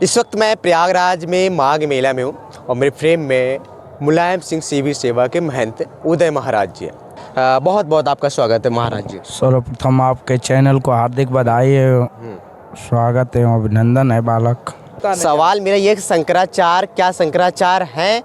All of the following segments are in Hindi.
इस वक्त मैं प्रयागराज में माघ मेला में हूँ और मेरे फ्रेम में मुलायम सिंह सीवी सेवा के महंत उदय महाराज जी हैं। बहुत बहुत आपका स्वागत है महाराज जी। सर्वप्रथम आपके चैनल को हार्दिक बधाई है, स्वागत है, अभिनंदन है बालक। सवाल मेरा ये शंकराचार्य क्या शंकराचार्य हैं?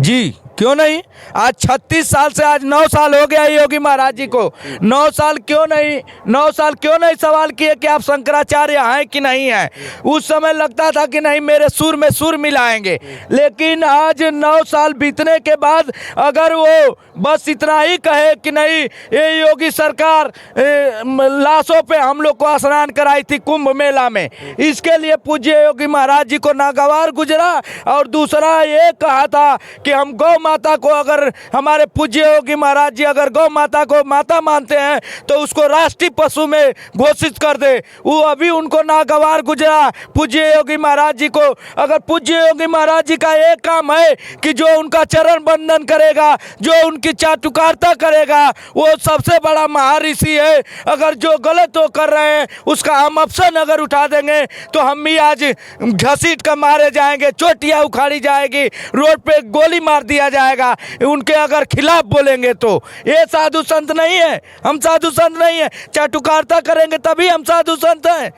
जी क्यों नहीं। आज 36 साल से आज 9 साल हो गया योगी महाराज जी को। 9 साल क्यों नहीं सवाल किए कि आप शंकराचार्य हैं कि नहीं हैं। उस समय लगता था कि नहीं मेरे सुर में सुर मिलाएंगे, लेकिन आज 9 साल बीतने के बाद अगर वो बस इतना ही कहे कि नहीं ये योगी सरकार लाशों पे हम लोग को स्नान कराई थी कुंभ मेला में, इसके लिए पूज्य योगी महाराज जी को नागवार गुजरा। और दूसरा ये कहा था कि हम गौ माता को, अगर हमारे पूज्य योगी महाराज जी अगर गौ माता को माता मानते हैं तो उसको राष्ट्रीय पशु में घोषित कर दे। वो अभी उनको नागवार गुजरा पूज्य योगी महाराज जी को। अगर पूज्य योगी महाराज जी का एक काम है कि जो उनका चरण बंदन करेगा, जो उनकी चाटुकारिता करेगा, वो सबसे बड़ा महर्षि है। अगर जो गलत वो कर रहे हैं उसका हम ऑप्शन अगर उठा देंगे तो हम भी आज घसीट कर मारे जाएंगे, चोटियाँ उखाड़ी जाएगी, रोड पे गोली मार दिया जाएगा उनके अगर खिलाफ बोलेंगे तो। ये साधु संत नहीं है, हम साधु संत नहीं है। चाटुकारिता करेंगे तभी हम साधु संत हैं।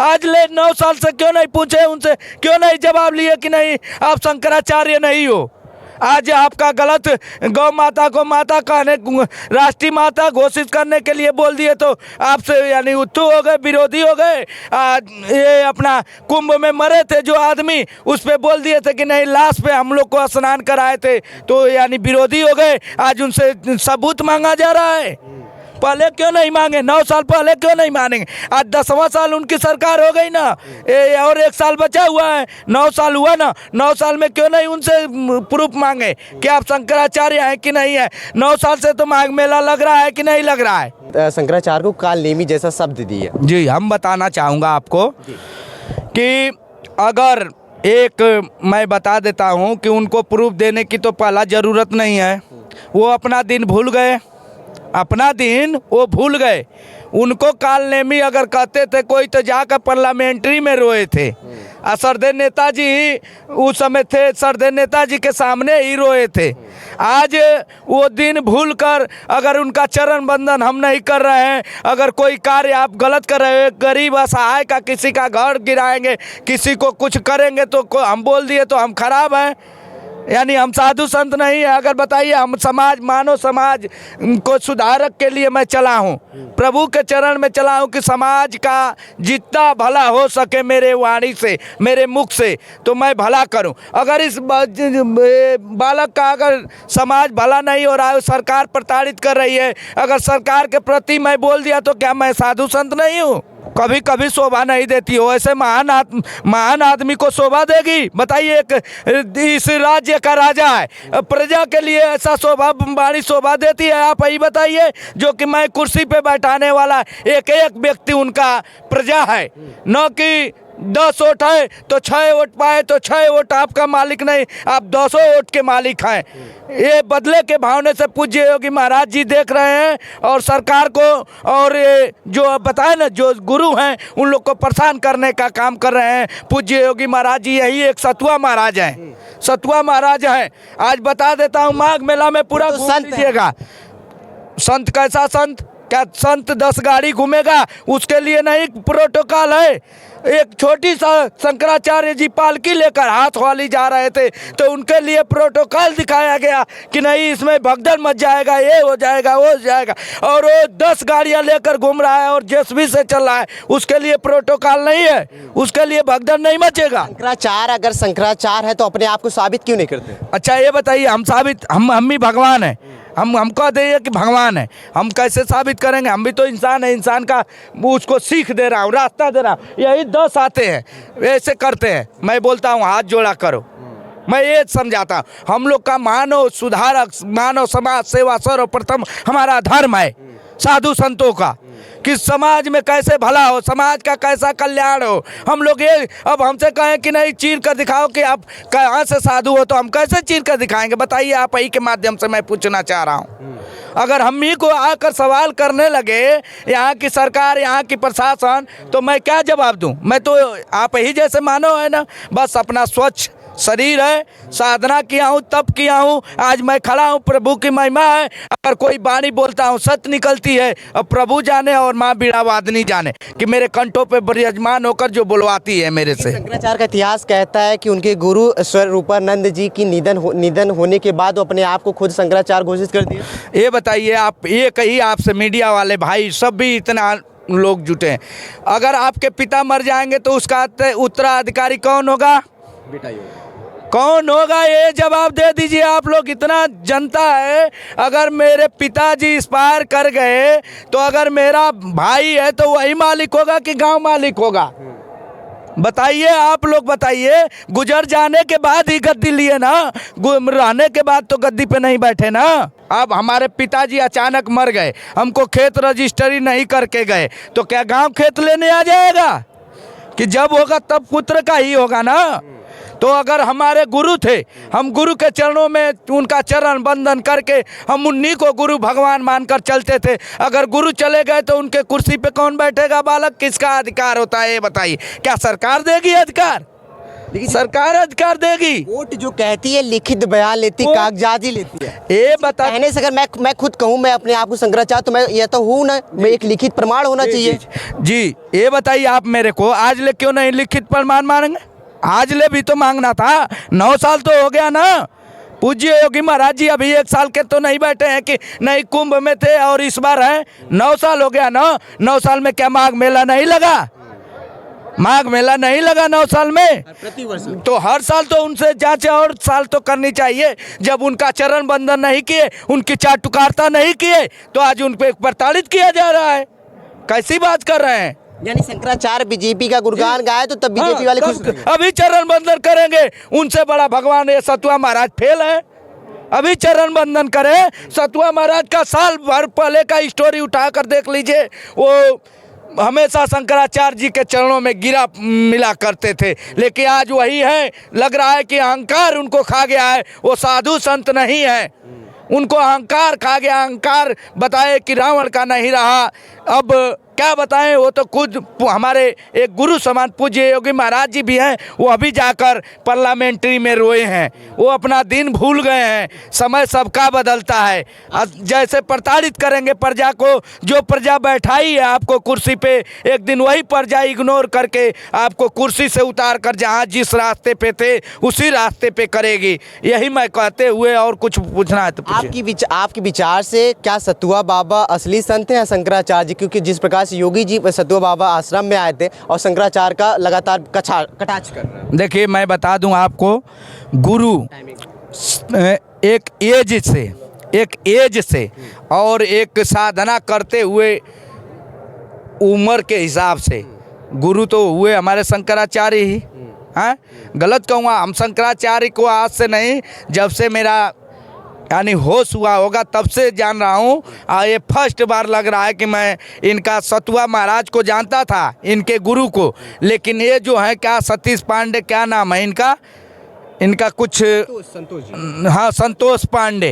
आज ले 9 साल से क्यों नहीं पूछे उनसे, क्यों नहीं जवाब लिए कि नहीं आप शंकराचार्य नहीं हो। आज आपका गलत गौ माता को माता कहने, राष्ट्रीय माता घोषित करने के लिए बोल दिए तो आपसे यानी उत्थु हो गए, विरोधी हो गए। ये अपना कुंभ में मरे थे जो आदमी, उस पे बोल दिए थे कि नहीं लाश पे हम लोग को स्नान कराए थे, तो यानी विरोधी हो गए। आज उनसे सबूत मांगा जा रहा है। पहले क्यों नहीं मांगे, 9 साल पहले क्यों नहीं मानेंगे। आज 10वां साल उनकी सरकार हो गई ना, और 1 साल बचा हुआ है, 9 साल हुआ ना। 9 साल में क्यों नहीं उनसे प्रूफ मांगे कि आप शंकराचार्य हैं कि नहीं है। 9 साल से तो माघ मेला लग रहा है कि नहीं लग रहा है। शंकराचार्य को काल नेमी जैसा शब्द दिया। जी हम बताना चाहूँगा आपको कि अगर एक मैं बता देता हूँ कि उनको प्रूफ देने की तो पहला ज़रूरत नहीं है। वो अपना दिन भूल गए, अपना दिन वो भूल गए। उनको काल नेमी अगर कहते थे कोई तो जाकर पार्लियामेंट्री में रोए थे। सरदेव नेताजी उस समय थे, सरदेव नेताजी के सामने ही रोए थे। आज वो दिन भूल कर अगर उनका चरण बंदन हम नहीं कर रहे हैं, अगर कोई कार्य आप गलत कर रहे हैं, गरीब असहाय का किसी का घर गिराएंगे, किसी को कुछ करेंगे तो हम बोल दिए तो हम खराब हैं, यानी हम साधु संत नहीं है। अगर बताइए हम समाज, मानव समाज को सुधारक के लिए मैं चला हूँ, प्रभु के चरण में चला हूँ कि समाज का जितना भला हो सके मेरे वाणी से, मेरे मुख से, तो मैं भला करूँ। अगर इस बालक का अगर समाज भला नहीं हो रहा है, सरकार प्रताड़ित कर रही है, अगर सरकार के प्रति मैं बोल दिया तो क्या मैं साधु संत नहीं हूँ। कभी कभी शोभा नहीं देती हो, ऐसे महान आदमी को शोभा देगी। बताइए एक इस राज्य का राजा है, प्रजा के लिए ऐसा शोभा बड़ी शोभा देती है। आप ही बताइए, जो कि मैं कुर्सी पे बैठाने वाला एक एक व्यक्ति उनका प्रजा है, न कि 10 वोट है तो 6 वोट पाए तो 6 वोट आपका मालिक नहीं, आप 200 वोट के मालिक हैं। ये बदले के भावने से पूज्य योगी महाराज जी देख रहे हैं और सरकार को, और ये जो बताए ना जो गुरु हैं उन लोग को परेशान करने का काम कर रहे हैं। पूज्य योगी महाराज जी यही एक सतुआ महाराज हैं, सतुआ महाराज हैं। आज बता देता हूँ माघ मेला में पूरा तो घूम लीजिएगा। संत कैसा संत, क्या संत 10 गाड़ी घूमेगा, उसके लिए नहीं प्रोटोकॉल है। एक छोटी सा शंकराचार्य जी पालकी लेकर हाथ वाली जा रहे थे तो उनके लिए प्रोटोकॉल दिखाया गया कि नहीं इसमें भगदड़ मच जाएगा, ये हो जाएगा, वो हो जाएगा, और वो 10 गाड़ियां लेकर घूम रहा है और जेसीबी से चल रहा है, उसके लिए प्रोटोकॉल नहीं है, उसके लिए भगदड़ नहीं मचेगा। शंकराचार्य अगर शंकराचार्य है तो अपने आप को साबित क्यों नहीं करते? अच्छा ये बताइए, हम साबित, हम भी भगवान हैं, हम कह दें कि भगवान है, हम कैसे साबित करेंगे। हम भी तो इंसान है, इंसान का उसको सीख दे रहा हूँ, रास्ता दे रहा हूँ। यही 10 आते हैं ऐसे करते हैं, मैं बोलता हूँ हाथ जोड़ा करो, मैं ये समझाता हूँ। हम लोग का मानव सुधारक, मानव समाज सेवा सर्वप्रथम हमारा धर्म है साधु संतों का, कि समाज में कैसे भला हो, समाज का कैसा कल्याण हो। हम लोग ये अब हमसे कहें कि नहीं चीर कर दिखाओ कि आप कहाँ से साधु हो, तो हम कैसे चीर कर दिखाएंगे। बताइए, आप ही के माध्यम से मैं पूछना चाह रहा हूँ। अगर हम ही को आकर सवाल करने लगे यहाँ की सरकार, यहाँ की प्रशासन, तो मैं क्या जवाब दूं? मैं तो आप ही जैसे मानो है ना, बस अपना स्वच्छ शरीर है, साधना किया हूँ, तप किया हूँ, आज मैं खड़ा हूँ, प्रभु की महिमा है। अगर कोई वाणी बोलता हूँ सत्य निकलती है, अब प्रभु जाने और माँ बीड़ा वादनी जाने कि मेरे कंठों पे विराजमान होकर जो बुलवाती है मेरे से। शंकराचार्य का इतिहास कहता है कि उनके गुरु स्वरूपानंद जी की निधन होने के बाद वो अपने आप को खुद शंकराचार्य घोषित कर दिए। ये बताइए आप, ये कही आपसे मीडिया वाले भाई सब भी इतना लोग जुटे हैं, अगर आपके पिता मर जाएंगे तो उसका उत्तराधिकारी कौन होगा? बेटा कौन होगा? ये जवाब दे दीजिए आप लोग। इतना जनता है, अगर मेरे पिताजी एक्सपायर कर गए तो अगर मेरा भाई है तो वही मालिक होगा कि गांव मालिक होगा? बताइए आप लोग, बताइए। गुजर जाने के बाद ही गद्दी लिए ना, रहने के बाद तो गद्दी पे नहीं बैठे ना। अब हमारे पिताजी अचानक मर गए, हमको खेत रजिस्ट्री नहीं करके गए, तो क्या गांव खेत लेने आ जाएगा? कि जब होगा तब पुत्र का ही होगा ना। तो अगर हमारे गुरु थे, हम गुरु के चरणों में उनका चरण बंदन करके हम उन्हीं को गुरु भगवान मानकर चलते थे। अगर गुरु चले गए तो उनके कुर्सी पे कौन बैठेगा? बालक, किसका अधिकार होता है ये बताइए? क्या सरकार देगी अधिकार? सरकार अधिकार देगी? कोर्ट जो कहती है लिखित बयान लेती, कागजात ही लेती है। ये बता, कहने से अगर मैं खुद कहूँ मैं अपने आप को शंकराचार्य, तो मैं ये तो हूँ ना, मैं एक लिखित प्रमाण होना चाहिए। जी ये बताइए आप मेरे को, आज ले क्यों नहीं लिखित प्रमाण मांगेंगे? आज ले भी तो मांगना था। 9 साल तो हो गया ना। पूज्य योगी महाराज जी अभी 1 साल के तो नहीं बैठे हैं कि नहीं कुंभ में थे और इस बार हैं। 9 साल हो गया ना। 9 साल में क्या माघ मेला नहीं लगा? माघ मेला नहीं लगा 9 साल में? प्रतिवर्ष तो हर साल तो उनसे जांच और साल तो करनी चाहिए। जब उनका चरण बंदन नहीं किए, उनकी चाटुकारिता नहीं किए, तो आज उन पर प्रताड़ित किया जा रहा है। कैसी बात कर रहे हैं? यानी शंकराचार्य बीजेपी का गुणगान गाए तो तब बीजेपी वाले खुश रहे। अभी चरण बंदन करेंगे, उनसे बड़ा भगवान ये सतुआ महाराज फेल है। अभी चरण बंदन करें। सतुआ महाराज का साल भर पहले का स्टोरी उठा कर देख लीजिए। वो हमेशा शंकराचार्य जी के चरणों में गिरा मिला करते थे, लेकिन आज वही है। लग रहा है कि अहंकार उनको खा गया है। वो साधु संत नहीं है, उनको अहंकार खा गया। अहंकार बताए कि रावण का नहीं रहा। अब क्या बताएं, वो तो खुद हमारे एक गुरु समान पूज्य योगी महाराज जी भी हैं, वो अभी जाकर पार्लियामेंट्री में रोए हैं। वो अपना दिन भूल गए हैं। समय सबका बदलता है। जैसे प्रताड़ित करेंगे प्रजा को, जो प्रजा बैठाई है आपको कुर्सी पे, एक दिन वही प्रजा इग्नोर करके आपको कुर्सी से उतार कर जहाँ जिस रास्ते पे थे उसी रास्ते पे करेगी। यही मैं कहते हुए, और कुछ पूछना है तो आपके विचार से क्या सतुआ बाबा असली संत हैं या शंकराचार्य जी? क्योंकि जिस प्रकार से योगी जी सतुआ बाबा आश्रम में आए थे और शंकराचार्य का लगातार कटाक्ष कर रहे हैं। देखिए मैं बता दूं आपको, गुरु एक एज से और एक साधना करते हुए उम्र के हिसाब से गुरु तो हुए हमारे शंकराचार्य ही हैं। गलत कहूँगा, हम शंकराचार्य को आज से नहीं, जब से मेरा यानी होश हुआ होगा तब से जान रहा हूँ। ये फर्स्ट बार लग रहा है कि मैं इनका सतुआ महाराज को जानता था, इनके गुरु को। लेकिन ये जो है क्या सतीश पांडे, क्या नाम है इनका कुछ, संतोष जी। हाँ संतोष पांडे,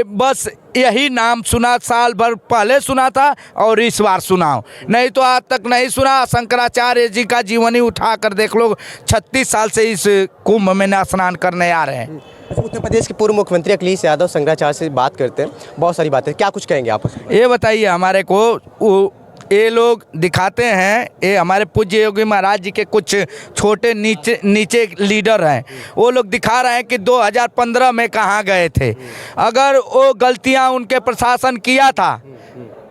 बस यही नाम सुना, साल भर पहले सुना था और इस बार सुनाओ, नहीं तो आज तक नहीं सुना। शंकराचार्य जी का जीवनी उठा कर देख लो, 36 साल से इस कुंभ में स्नान करने आ रहे हैं। उत्तर प्रदेश के पूर्व मुख्यमंत्री अखिलेश यादव शंकराचार्य से बात करते हैं, बहुत सारी बातें, क्या कुछ कहेंगे आप? ये बताइए हमारे को, ये लोग दिखाते हैं, ये हमारे पूज्य योगी महाराज जी के कुछ छोटे नीचे लीडर हैं, वो लोग दिखा रहे हैं कि 2015 में कहाँ गए थे। अगर वो गलतियां उनके प्रशासन किया था,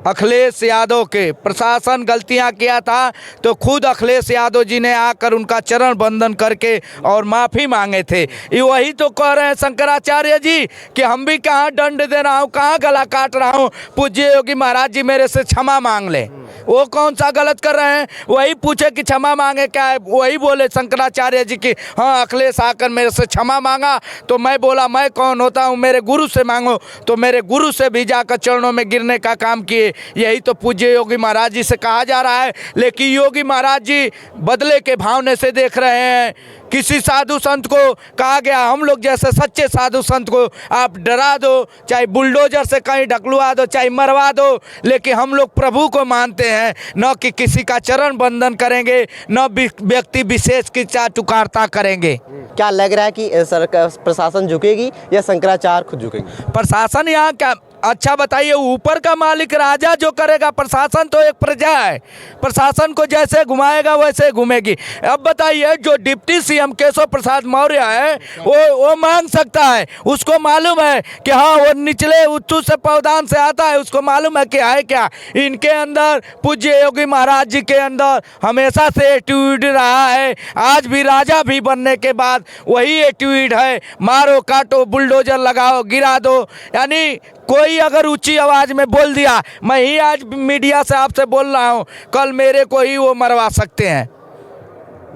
अखिलेश यादव के प्रशासन गलतियां किया था, तो खुद अखिलेश यादव जी ने आकर उनका चरण बंदन करके और माफ़ी मांगे थे। ये वही तो कह रहे हैं शंकराचार्य जी कि हम भी कहाँ दंड दे रहा हूँ, कहाँ गला काट रहा हूँ, पूज्य योगी महाराज जी मेरे से क्षमा मांग लें। वो कौन सा गलत कर रहे हैं? वही पूछे कि क्षमा मांगे क्या है, वही बोले शंकराचार्य जी की हाँ अखिलेश आकर मेरे से क्षमा मांगा तो मैं बोला मैं कौन होता हूँ, मेरे गुरु से मांगो, तो मेरे गुरु से भी जाकर चरणों में गिरने का काम किए। यही तो पूज्य योगी महाराज जी से कहा जा रहा है। लेकिन योगी महाराज जी बदले के भावने से देख रहे हैं। किसी साधु संत को कहा गया, हम लोग जैसे सच्चे साधु संत को आप डरा दो, चाहे बुलडोजर से कहीं ढकलवा दो, चाहे मरवा दो, लेकिन हम लोग प्रभु को मानते हैं, न कि किसी का चरण बंदन करेंगे, न व्यक्ति विशेष की चाटुकारिता करेंगे। क्या लग रहा है कि सरकार प्रशासन झुकेगी या शंकराचार्य खुद झुकेंगे? प्रशासन यहाँ क्या अच्छा बताइए, ऊपर का मालिक राजा जो करेगा, प्रशासन तो एक प्रजा है, प्रशासन को जैसे घुमाएगा वैसे घूमेगी। अब बताइए जो डिप्टी सीएम केशव प्रसाद मौर्य है वो मांग सकता है, उसको मालूम है कि हाँ वो निचले उच्चू से पौदान से आता है, उसको मालूम है कि है क्या इनके अंदर। पूज्य योगी महाराज जी के अंदर हमेशा से एटीट्यूड रहा है, आज भी राजा भी बनने के बाद वही एटीट्यूड है, मारो काटो बुलडोजर लगाओ गिरा दो। यानी कोई अगर ऊंची आवाज़ में बोल दिया, मैं ही आज मीडिया से आपसे बोल रहा हूँ, कल मेरे को ही वो मरवा सकते हैं।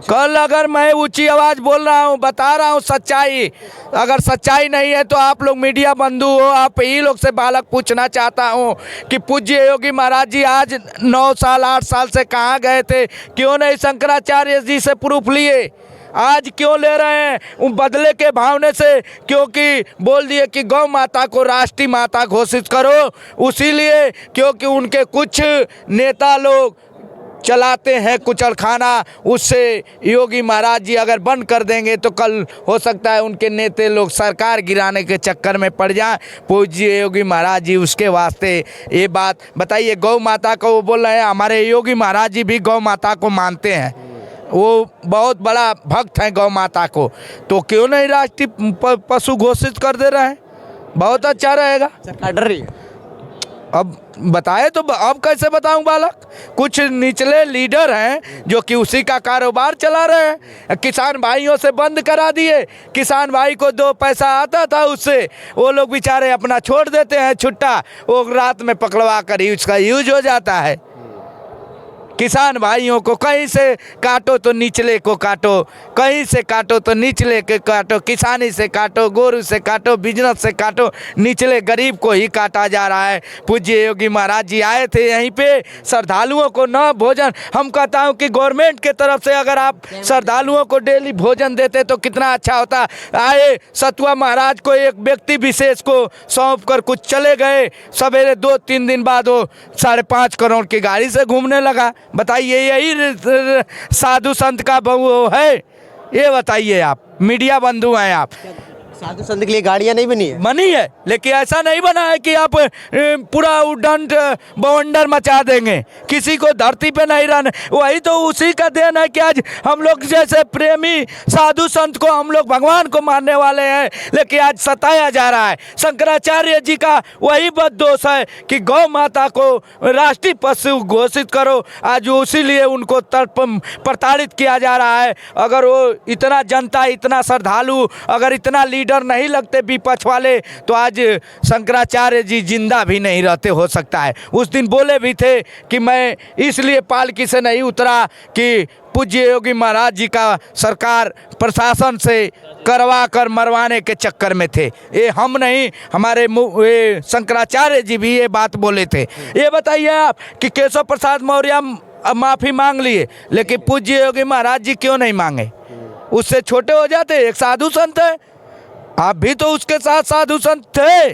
कल अगर मैं ऊंची आवाज़ बोल रहा हूँ, बता रहा हूँ सच्चाई, अगर सच्चाई नहीं है तो आप लोग मीडिया बंधु हो, आप ही लोग से बालक पूछना चाहता हूँ कि पूज्य योगी महाराज जी आज 9 साल 8 साल से कहाँ गए थे? क्यों नहीं शंकराचार्य जी से प्रूफ लिए? आज क्यों ले रहे हैं? उन बदले के भावने से, क्योंकि बोल दिए कि गौ माता को राष्ट्रीय माता घोषित करो, उसीलिए क्योंकि उनके कुछ नेता लोग चलाते हैं कुचलखाना, उससे योगी महाराज जी अगर बंद कर देंगे तो कल हो सकता है उनके नेता लोग सरकार गिराने के चक्कर में पड़ जाएं। पूज्य योगी महाराज जी उसके वास्ते ये बात बताइए। गौ माता को वो बोल रहे हैं, हमारे योगी महाराज जी भी गौ माता को मानते हैं, वो बहुत बड़ा भक्त है गौ माता को, तो क्यों नहीं राष्ट्रीय पशु घोषित कर दे रहे हैं? बहुत अच्छा रहेगा। सरकार डर रही है। अब बताए तो अब कैसे बताऊं बालक? कुछ निचले लीडर हैं जो कि उसी का कारोबार चला रहे हैं, किसान भाइयों से बंद करा दिए। किसान भाई को 2 पैसा आता था उससे, वो लोग बेचारे अपना छोड़ देते हैं छुट्टा, वो रात में पकड़वा कर ही उसका यूज हो जाता है। किसान भाइयों को कहीं से काटो तो निचले को काटो, कहीं से काटो तो निचले के काटो, किसानी से काटो, गोरू से काटो, बिजनेस से काटो, निचले गरीब को ही काटा जा रहा है। पूज्य योगी महाराज जी आए थे यहीं पे, श्रद्धालुओं को न भोजन, हम कहता हूँ कि गवर्नमेंट के तरफ से अगर आप श्रद्धालुओं को डेली भोजन देते तो कितना अच्छा होता। आए सतुआ महाराज को एक व्यक्ति विशेष को सौंप कर कुछ चले गए, सवेरे 2-3 दिन बाद वो 5.5 करोड़ की गाड़ी से घूमने लगा। बताइए यही साधु संत का वो है? ये बताइए, आप मीडिया बंधु हैं, आप साधु संत के लिए गाड़ियाँ नहीं बनी है? बनी है, लेकिन ऐसा नहीं बना है कि आप पूरा उडंट बवंडर मचा देंगे, किसी को धरती पे नहीं रहने। वही तो उसी का देन है कि आज हम लोग जैसे प्रेमी साधु संत को, हम लोग भगवान को मानने वाले हैं, लेकिन आज सताया जा रहा है। शंकराचार्य जी का वही बद दोष है कि गौ माता को राष्ट्रीय पशु घोषित करो, आज इसीलिए उनको प्रताड़ित किया जा रहा है। अगर वो इतना जनता, इतना श्रद्धालु, अगर इतना लीडर नहीं लगते विपक्ष वाले, तो आज शंकराचार्य जी जिंदा भी नहीं रहते, हो सकता है। उस दिन बोले भी थे कि मैं इसलिए पालकी से नहीं उतरा कि पूज्य योगी महाराज जी का सरकार प्रशासन से करवा कर मरवाने के चक्कर में थे। ये हम नहीं, हमारे शंकराचार्य जी भी ये बात बोले थे। ये बताइए आप कि केशव प्रसाद मौर्य माफ़ी मांग लिए, लेकिन पूज्य योगी महाराज जी क्यों नहीं मांगे? उससे छोटे हो जाते, एक साधु संत है, आप भी तो उसके साथ साधु संत थे,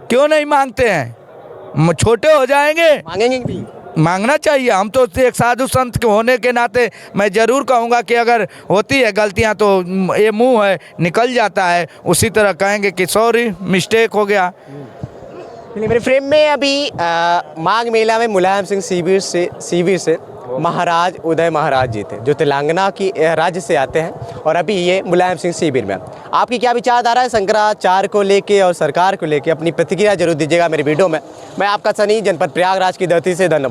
क्यों नहीं मांगते हैं? छोटे हो जाएंगे, मांगेंगे भी, मांगना चाहिए। हम तो एक साधु संत के होने के नाते मैं ज़रूर कहूँगा कि अगर होती है गलतियाँ तो ये मुंह है निकल जाता है, उसी तरह कहेंगे कि सॉरी मिस्टेक हो गया। मेरे फ्रेम में अभी माघ मेला में मुलायम सिंह सीवीर से महाराज उदय महाराज जी थे, जो तेलंगाना की राज्य से आते हैं, और अभी ये मुलायम सिंह शिविर में। आपकी क्या विचारधारा है शंकराचार्य को लेके और सरकार को लेके? अपनी प्रतिक्रिया जरूर दीजिएगा मेरे वीडियो में। मैं आपका सनी, जनपद प्रयागराज की धरती से। धन्यवाद।